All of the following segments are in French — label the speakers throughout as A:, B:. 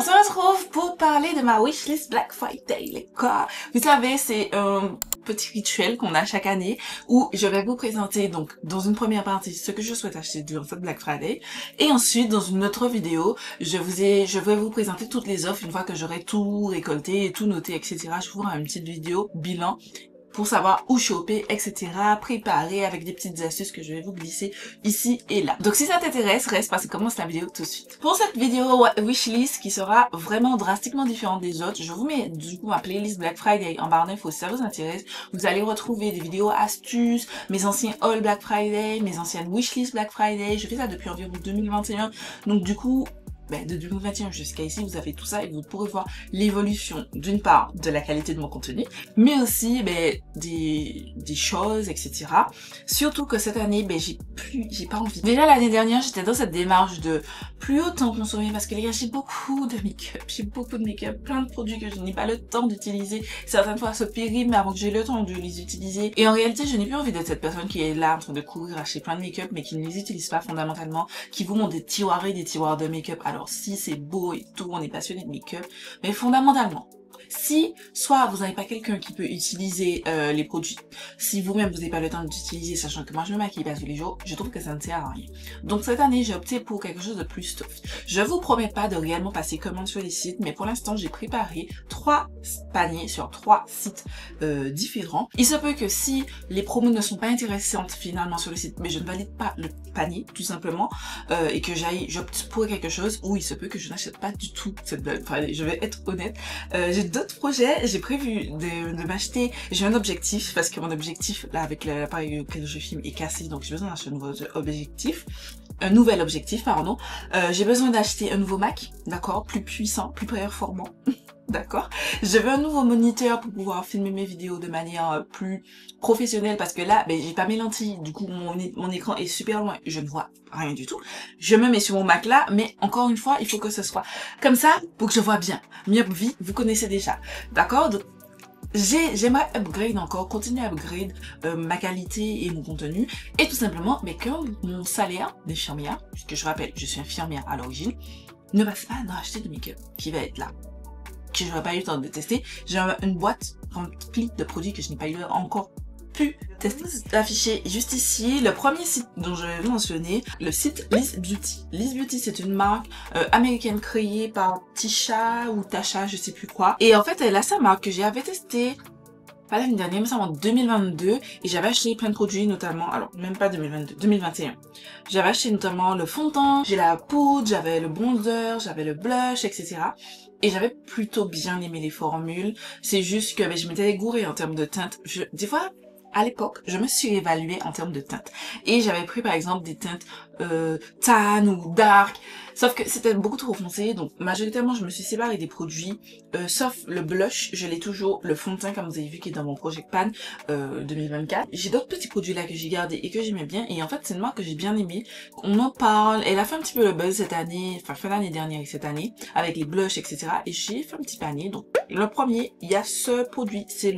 A: On se retrouve pour parler de ma wishlist Black Friday, les gars. Vous savez, c'est un petit rituel qu'on a chaque année où je vais vous présenter donc dans une première partie ce que je souhaite acheter durant cette Black Friday et ensuite dans une autre vidéo, je vais vous présenter toutes les offres une fois que j'aurai tout récolté et tout noté, etc. Je vous ferai une petite vidéo bilan pour savoir où choper, etc. Préparer avec des petites astuces que je vais vous glisser ici et là. Donc si ça t'intéresse, reste parce que commence la vidéo tout de suite. Pour cette vidéo wishlist qui sera vraiment drastiquement différente des autres, je vous mets du coup ma playlist Black Friday en barre d'infos si ça vous intéresse. Vous allez retrouver des vidéos astuces, mes anciens haul Black Friday, mes anciennes wishlist Black Friday. Je fais ça depuis environ 2021. Donc du coup, de 2021 jusqu'à ici, vous avez tout ça et vous pourrez voir l'évolution d'une part de la qualité de mon contenu, mais aussi des choses, etc. Surtout que cette année, j'ai pas envie. Déjà l'année dernière, j'étais dans cette démarche de plus autant consommer parce que les gars, j'ai beaucoup de make-up, plein de produits que je n'ai pas le temps d'utiliser. Certaines fois, ça périme avant que j'ai le temps de les utiliser. Et en réalité, je n'ai plus envie d'être cette personne qui est là en train de courir acheter plein de make-up, mais qui ne les utilise pas fondamentalement, qui vous montre des tiroirs et des tiroirs de make-up. Alors si c'est beau et tout, on est passionné de make-up, mais fondamentalement, si soit vous n'avez pas quelqu'un qui peut utiliser les produits, si vous-même vous n'avez pas le temps d'utiliser, sachant que moi je me maquille pas tous les jours, je trouve que ça ne sert à rien. Donc cette année j'ai opté pour quelque chose de plus soft. Je vous promets pas de réellement passer commande sur les sites, mais pour l'instant j'ai préparé 3 paniers sur 3 sites différents. Il se peut que si les promos ne sont pas intéressantes finalement sur le site, mais je ne valide pas le panier tout simplement, et que j'opte pour quelque chose, où il se peut que je n'achète pas du tout cette Black Friday. Je vais être honnête, j'ai d'autres projets, j'ai prévu de m'acheter, j'ai un objectif, parce que mon objectif, là, avec l'appareil auquel je filme est cassé, donc j'ai besoin d'acheter un nouvel objectif, pardon. J'ai besoin d'acheter un nouveau Mac, d'accord, plus puissant, plus performant. D'accord. Je veux un nouveau moniteur pour pouvoir filmer mes vidéos de manière plus professionnelle parce que là, j'ai pas mes lentilles. Du coup, mon écran est super loin. Je ne vois rien du tout. Je me mets sur mon Mac là, mais encore une fois, il faut que ce soit comme ça pour que je vois bien. Myopie, vous connaissez déjà. D'accord? Donc, j'aimerais upgrade encore, continuer à upgrade ma qualité et mon contenu. Et tout simplement, que mon salaire d'infirmière, puisque je rappelle, je suis infirmière à l'origine, ne passe pas à acheter de make-up qui va être là, que j'aurais pas eu le temps de tester. J'ai une boîte remplie de produits que je n'ai pas eu encore pu tester. Affiché juste ici, le premier site dont je vais vous mentionner, le site Liz Beauty. Liz Beauty, c'est une marque américaine créée par Tisha ou Tasha, je sais plus quoi. Et en fait, elle a sa marque que j'avais testée pas l'année dernière, mais c'est en 2022, et j'avais acheté plein de produits, notamment, alors même pas 2022, 2021. J'avais acheté notamment le fond de teint, j'ai la poudre, j'avais le bronzer, j'avais le blush, etc. Et j'avais plutôt bien aimé les formules. C'est juste que je m'étais gourée en termes de teinte. Des fois, à l'époque, je me suis évaluée en termes de teinte. Et j'avais pris par exemple des teintes tan ou dark. Sauf que c'était beaucoup trop foncé. Donc majoritairement, je me suis séparée des produits. Sauf le blush, je l'ai toujours. Le fond de teint, comme vous avez vu, qui est dans mon Project Pan 2024. J'ai d'autres petits produits là que j'ai gardés et que j'aimais bien. Et en fait, c'est une marque que j'ai bien aimée. On en parle. Elle a fait un petit peu le buzz cette année. Enfin, fin d'année dernière et cette année. Avec les blushs, etc. Et j'ai fait un petit panier. Donc, le premier, il y a ce produit. C'est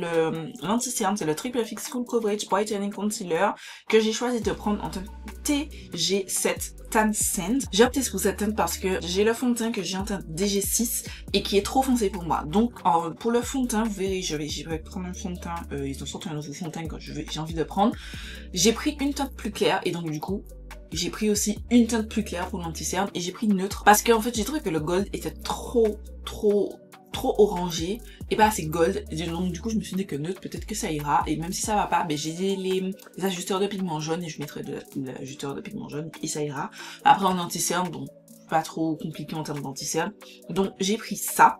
A: l'anti-cerne. C'est le Triple Fix Full Coverage Brightening Concealer que j'ai choisi de prendre en teinte TG7 Tan Sand. J'ai opté pour cette teinte parce que j'ai le fond de teint que j'ai en teinte DG6 et qui est trop foncé pour moi. Donc pour le fond de teint, vous verrez, je vais prendre un fond de teint, ils ont sorti un nouveau fond de teint que j'ai envie de prendre. J'ai pris une teinte plus claire et donc du coup, j'ai pris aussi une teinte plus claire pour l'anti-cerne et j'ai pris neutre parce qu'en fait j'ai trouvé que le gold était trop orangé et pas assez gold, et donc du coup je me suis dit que neutre peut-être que ça ira, et même si ça va pas, j'ai les ajusteurs de pigments jaunes et je mettrai de l'ajusteur de pigments jaunes et ça ira. Après en anti-cerne, donc pas trop compliqué en termes d'anti-cerne, donc j'ai pris ça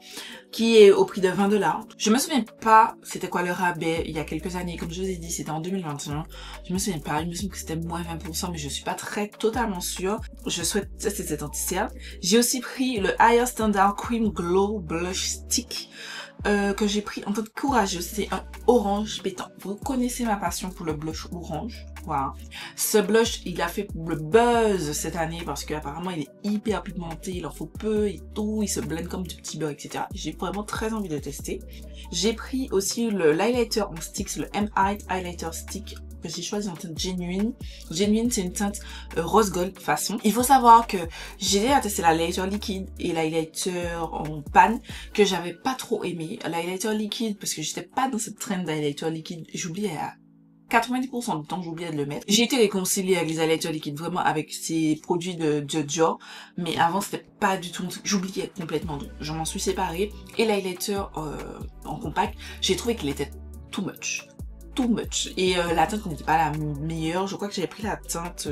A: qui est au prix de 20$. Je me souviens pas c'était quoi le rabais il y a quelques années, comme je vous ai dit c'était en 2021, je me souviens pas, il me semble que c'était moins 20%, mais je suis pas totalement sûre. Je souhaite tester cet anti-cerne. J'ai aussi pris le Higher Standard Cream Glow Blush Stick que j'ai pris en toute courageuse. C'est un orange pétant. Vous connaissez ma passion pour le blush orange. Voilà. Ce blush, il a fait le buzz cette année parce qu'apparemment il est hyper pigmenté, il en faut peu et tout, il se blende comme du petit beurre, etc. J'ai vraiment très envie de tester. J'ai pris aussi l'highlighter en sticks, le M8 Highlighter Stick que j'ai choisi en teinte Genuine. Genuine, c'est une teinte rose gold façon. Il faut savoir que j'ai déjà testé l'highlighter liquide et l'highlighter en panne que j'avais pas trop aimé. L'highlighter liquide, parce que j'étais pas dans cette trend d'highlighter liquide, j'oubliais à 90% du temps, j'oubliais de le mettre. J'ai été réconciliée avec les highlighters liquides, vraiment avec ces produits de Dior, mais avant c'était pas du tout, j'oubliais complètement, donc je m'en suis séparée. Et l'highlighter en compact, j'ai trouvé qu'il était too much. Et la teinte n'était pas la meilleure, je crois que j'avais pris la teinte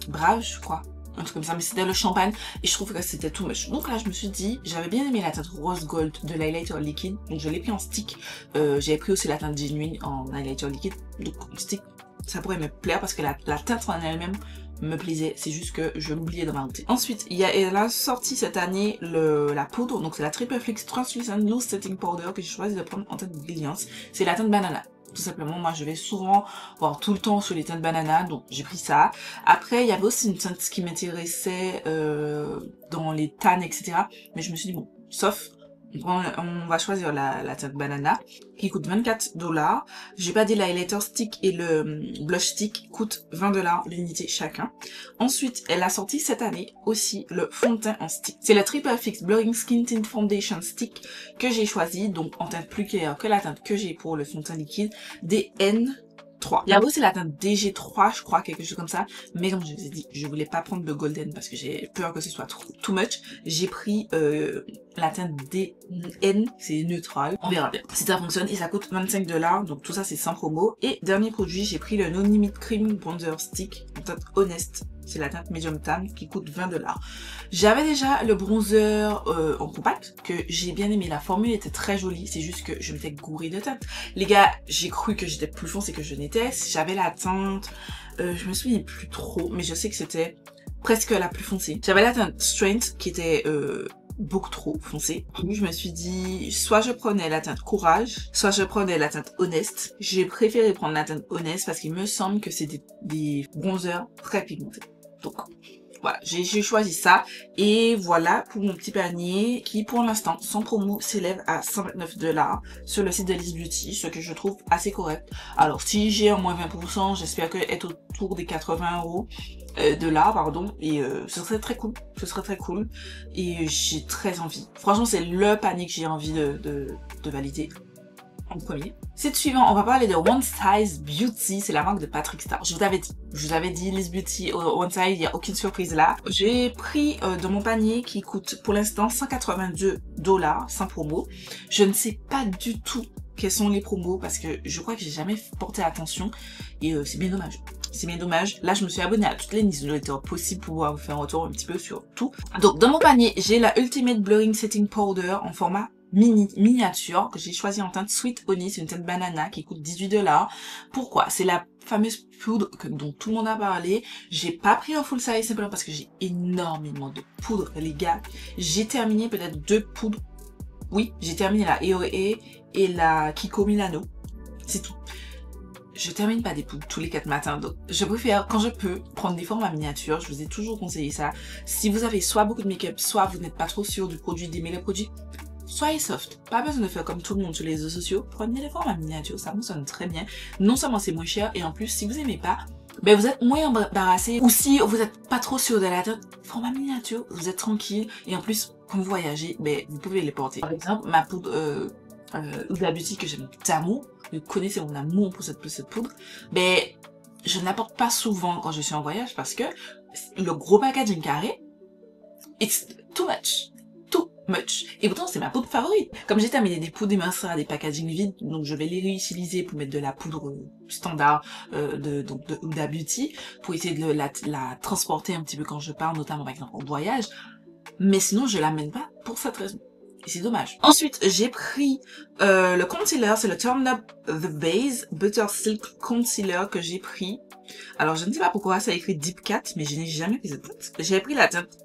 A: Brave, je crois. Un truc comme ça, mais c'était le champagne et je trouve que c'était too much. Donc là, je me suis dit, j'avais bien aimé la teinte rose gold de l'highlighter liquide, donc je l'ai pris en stick. J'avais pris aussi la teinte Genuine en highlighter liquide, donc en stick, ça pourrait me plaire parce que la teinte en elle-même me plaisait, c'est juste que je l'oubliais de rajouter. Ensuite, elle a sorti cette année la poudre, donc c'est la Triple Fix Translucent Loose Setting Powder que j'ai choisi de prendre en teinte Brilliance. C'est la teinte banana. Tout simplement, moi je vais souvent voir tout le temps sur les teintes banana, donc j'ai pris ça. Après, il y avait aussi une teinte qui m'intéressait dans les tannes, etc. Mais je me suis dit, bon, sauf, on va choisir la teinte banana, qui coûte 24$. J'ai pas dit l'highlighter stick et le blush stick coûtent 20$ l'unité chacun. Ensuite, elle a sorti cette année aussi le fond de teint en stick. C'est le Triple Fix Blurring Skin Tint Foundation Stick que j'ai choisi, donc en teinte plus claire que la teinte que j'ai pour le fond de teint liquide, DN3. Il y a aussi la teinte DG3, je crois, quelque chose comme ça. Mais comme je vous ai dit, je voulais pas prendre de golden parce que j'ai peur que ce soit too much. J'ai pris la teinte DN, c'est neutral. On verra bien si ça fonctionne. Et ça coûte 25$. Donc tout ça, c'est sans promo. Et dernier produit, j'ai pris le No Limit Cream Bronzer Stick en teinte Honest. C'est la teinte Medium Tan qui coûte 20$. J'avais déjà le bronzer en compact que j'ai bien aimé. La formule était très jolie. C'est juste que je m'étais gourée de teinte. Les gars, j'ai cru que j'étais plus foncée que je n'étais. J'avais la teinte, je me souviens plus trop, mais je sais que c'était presque la plus foncée. J'avais la teinte Strength qui était beaucoup trop foncée. Donc je me suis dit, soit je prenais la teinte Courage, soit je prenais la teinte Honest. J'ai préféré prendre la teinte Honest parce qu'il me semble que c'est des bronzers très pigmentés. Donc voilà, j'ai choisi ça. Et voilà pour mon petit panier qui pour l'instant, sans promo, s'élève à 129$ sur le site de Liz Beauty, ce que je trouve assez correct. Alors si j'ai un moins 20%, j'espère que être autour des 80€. Pardon, et ce serait très cool, et j'ai très envie. Franchement, c'est le panier que j'ai envie de valider en premier. Site suivant, on va parler de One Size Beauty, c'est la marque de Patrick Star. Je vous avais dit Liz Beauty, One Size, il n'y a aucune surprise là. J'ai pris dans mon panier qui coûte pour l'instant 182$ sans promo. Je ne sais pas du tout quels sont les promos parce que je crois que j'ai jamais porté attention et c'est bien dommage. C'est bien dommage. Là, je me suis abonnée à toutes les newsletters possibles pour pouvoir vous faire un retour un petit peu sur tout. Donc, dans mon panier, j'ai la Ultimate Blurring Setting Powder en format miniature que j'ai choisi en teinte Sweet Honey. C'est une teinte banana qui coûte 18$. Pourquoi? C'est la fameuse poudre dont tout le monde a parlé. J'ai pas pris un full size simplement parce que j'ai énormément de poudre, les gars. J'ai terminé peut-être 2 poudres. Oui, j'ai terminé la EOE et la Kiko Milano. C'est tout. Je termine pas des poudres tous les 4 matins, donc je préfère, quand je peux, prendre des formats miniatures. Je vous ai toujours conseillé ça. Si vous avez soit beaucoup de make-up, soit vous n'êtes pas trop sûr du produit, d'aimer le produit, soyez soft. Pas besoin de faire comme tout le monde sur les réseaux sociaux. Prenez les formats miniatures, ça fonctionne très bien. Non seulement c'est moins cher, et en plus, si vous aimez pas, ben vous êtes moins embarrassé. Ou si vous êtes pas trop sûr de la tête, format miniature, vous êtes tranquille. Et en plus, quand vous voyagez, ben vous pouvez les porter. Par exemple, ma poudre Huda Beauty que j'aime d'amour, vous connaissez mon amour pour cette poudre, ben je ne la porte pas souvent quand je suis en voyage parce que le gros packaging carré, it's too much. Et pourtant, c'est ma poudre favorite. Comme j'ai terminé des poudres et mascaras, des packaging vides, donc je vais les réutiliser pour mettre de la poudre standard de Huda Beauty, pour essayer de la transporter un petit peu quand je pars, notamment par exemple en voyage. Mais sinon, je l'amène pas pour cette raison. Et c'est dommage. Ensuite, j'ai pris le concealer, c'est le Turn Up The Base Butter Silk Concealer que j'ai pris. Alors, je ne sais pas pourquoi ça a écrit Deep Cat, mais je n'ai jamais pris cette teinte. J'ai pris la teinte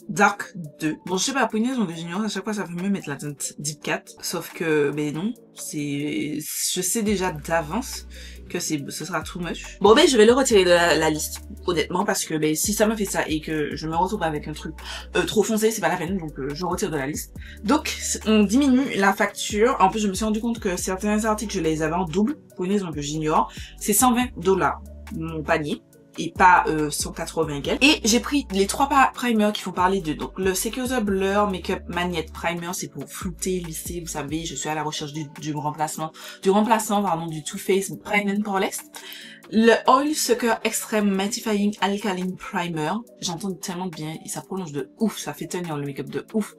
A: Dark 2. Bon, je sais pas, pour une raison que j'ignore, à chaque fois ça fait mieux mettre la teinte Deep Cat. Sauf que, ben non, je sais déjà d'avance que ce sera too much. Bon ben je vais le retirer de la liste, honnêtement, parce que ben si ça me fait ça et que je me retrouve avec un truc trop foncé, c'est pas la peine, donc je retire de la liste. Donc on diminue la facture. En plus je me suis rendu compte que certains articles je les avais en double, pour une raison que j'ignore. C'est 120$ mon panier, et pas 180 quelques. Et j'ai pris les 3 primers qui font parler de, donc le Secuser Blur Makeup Magnette Primer, c'est pour flouter, lisser, vous savez, je suis à la recherche du remplaçant pardon, du Too Faced Prime and Poreless. Le Oil Sucker Extreme Mattifying Alkaline Primer, j'entends tellement bien et ça prolonge de ouf, ça fait tenir le make-up de ouf.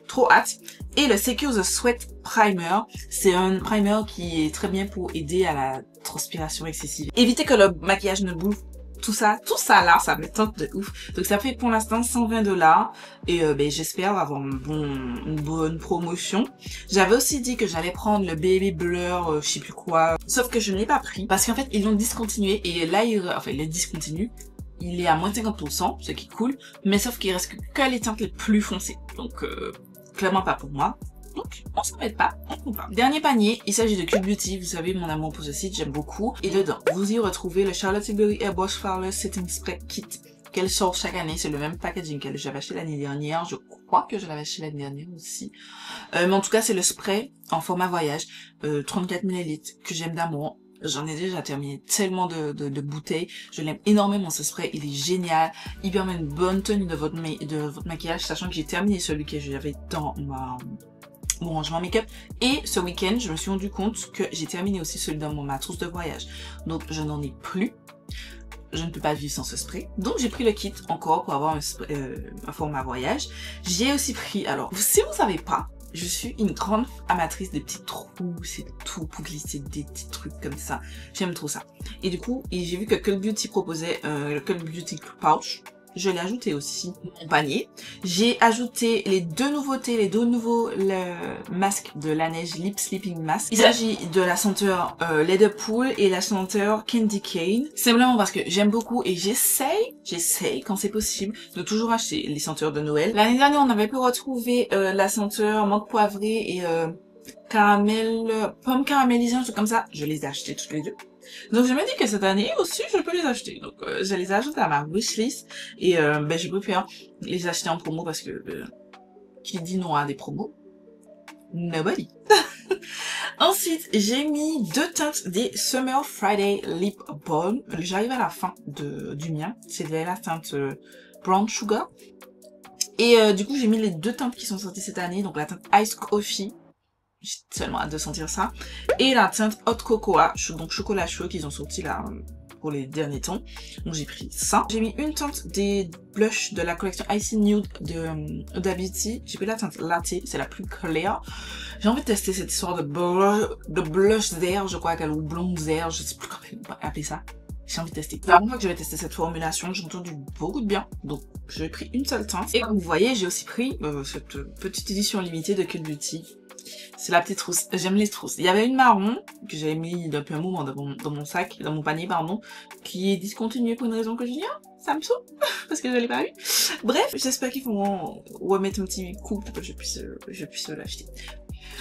A: Trop hâte. Et le Secure the Sweat Primer, c'est un primer qui est très bien pour aider à la transpiration excessive. Éviter que le maquillage ne bouffe. Tout ça là, ça me tente de ouf. Donc ça fait pour l'instant 120$ et ben, j'espère avoir une bonne promotion. J'avais aussi dit que j'allais prendre le Baby Blur, je sais plus quoi. Sauf que je ne l'ai pas pris parce qu'en fait ils l'ont discontinué et là ils le discontinuent. Il est à moins de 50%, ce qui est cool, mais sauf qu'il reste que les teintes les plus foncées. Donc clairement pas pour moi. Donc, on s'embête pas, on comprend pas. Dernier panier, il s'agit de Cult Beauty, vous savez mon amour pour ce site, j'aime beaucoup. Et dedans, vous y retrouvez le Charlotte Tilbury Airbrush Flawless Setting Spray Kit, qu'elle sort chaque année, c'est le même packaging qu'elle j'avais acheté l'année dernière, je crois que je l'avais acheté l'année dernière aussi. Mais en tout cas, c'est le spray en format voyage, 34 ml, que j'aime d'amour. J'en ai déjà terminé tellement de bouteilles. Je l'aime énormément ce spray. Il est génial. Il permet une bonne tenue de votre maquillage, sachant que j'ai terminé celui que j'avais dans mon rangement make-up. Et ce week-end, je me suis rendu compte que j'ai terminé aussi celui dans ma trousse de voyage. Donc, je n'en ai plus. Je ne peux pas vivre sans ce spray. Donc, j'ai pris le kit encore pour avoir un format voyage. J'ai aussi pris, alors, si vous savez pas, je suis une grande amatrice des petits trous, c'est tout pour glisser des petits trucs comme ça. J'aime trop ça. Et du coup, j'ai vu que Cult Beauty proposait le Cult Beauty Pouch. Je l'ai ajouté aussi dans mon panier. J'ai ajouté les deux nouveaux masques de la neige Lip Sleeping Mask. Il s'agit de la senteur Leather Pool et la senteur Candy Cane. Simplement parce que j'aime beaucoup et j'essaye quand c'est possible de toujours acheter les senteurs de Noël. L'année dernière, on avait pu retrouver la senteur menthe poivrée et pomme caramélisée, un truc comme ça. Je les ai achetés toutes les deux. Donc je me dis que cette année aussi je peux les acheter. Donc je les ajoute à ma wishlist et ben je préfère les acheter en promo parce que qui dit non à des promos? Nobody. Ensuite j'ai mis 2 teintes des Summer Friday Lip Balm. J'arrive à la fin du mien. C'est la teinte Brown Sugar. Et du coup j'ai mis les 2 teintes qui sont sorties cette année. Donc la teinte Ice Coffee. J'ai seulement hâte de sentir ça. Et la teinte Hot Cocoa, donc chocolat chaud qu'ils ont sorti là pour les derniers temps. Donc j'ai pris ça. J'ai mis une teinte des blushs de la collection Icy Nude de Huda Beauty. J'ai pris la teinte Latte, c'est la plus claire. J'ai envie de tester cette histoire de blush vert, je crois qu'elle ou blonde vert, je sais plus comment appeler ça. J'ai envie de tester. C'est la première fois que je vais tester cette formulation, j'ai entendu beaucoup de bien. Donc j'ai pris une seule teinte. Et comme vous voyez, j'ai aussi pris cette petite édition limitée de Cult Beauty. C'est la petite trousse. J'aime les trousses. Il y avait une marron que j'avais mis depuis un moment dans mon sac, dans mon panier, pardon, qui est discontinuée pour une raison que j'ignore. Ça me saoule parce que je l'ai pas eu. Bref, j'espère qu'ils vont remettre un petit coup pour que je puisse l'acheter.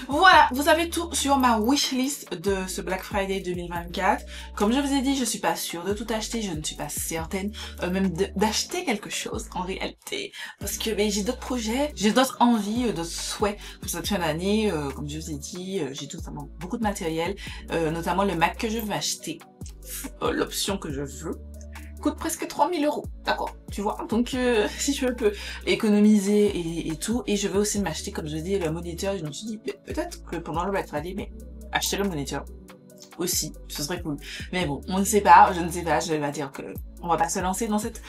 A: Voilà, vous avez tout sur ma wishlist de ce Black Friday 2024. Comme je vous ai dit, je suis pas sûre de tout acheter, je ne suis pas certaine même d'acheter quelque chose en réalité. Parce que j'ai d'autres projets, j'ai d'autres envies, d'autres souhaits pour cette fin d'année. Comme je vous ai dit, j'ai notamment beaucoup de matériel, notamment le Mac que je veux acheter, l'option que je veux. Coûte presque 3000 €, d'accord, tu vois, donc si je peux économiser et tout, et je vais aussi m'acheter, comme je dis, le moniteur. Je me suis dit, peut-être que pendant le Black Friday, mais acheter le moniteur aussi, ce serait cool. Mais bon, on ne sait pas, je ne sais pas, je vais dire que on va pas se lancer dans cette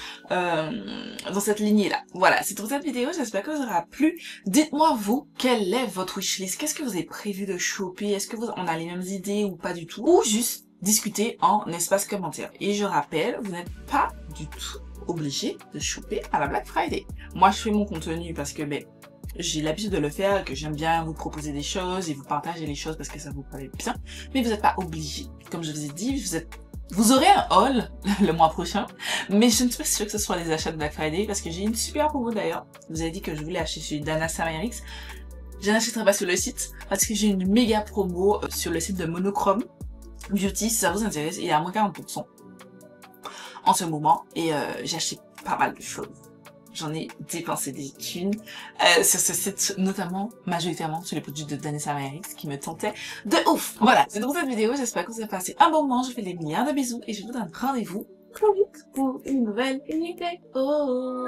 A: lignée-là. Voilà, c'est pour cette vidéo, j'espère que vous aura plu. Dites-moi vous, quelle est votre wishlist? Qu'est-ce que vous avez prévu de choper? Est-ce que on a les mêmes idées ou pas du tout? Ou juste discuter en espace commentaire. Et je rappelle, vous n'êtes pas du tout obligé de choper à la Black Friday. Moi, je fais mon contenu parce que j'ai l'habitude de le faire, que j'aime bien vous proposer des choses et vous partager les choses parce que ça vous paraît bien. Mais vous n'êtes pas obligé. Comme je vous ai dit, vous aurez un haul le mois prochain, mais je ne suis pas sûre que ce soit des achats de Black Friday parce que j'ai une super promo d'ailleurs. Je vous avez dit que je voulais acheter celui d'Anna Samarix. Je n'achèterai pas sur le site parce que j'ai une méga promo sur le site de Monochrome. beauty, si ça vous intéresse, il est à moins 40% en ce moment. Et j'ai acheté pas mal de choses. J'en ai dépensé des thunes sur ce site, notamment, majoritairement, sur les produits de Danessa Myricks qui me tentaient de ouf. Voilà, c'est donc cette vidéo. J'espère que vous avez passé un bon moment. Je vous fais des milliards de bisous et je vous donne rendez-vous très vite pour une nouvelle vidéo.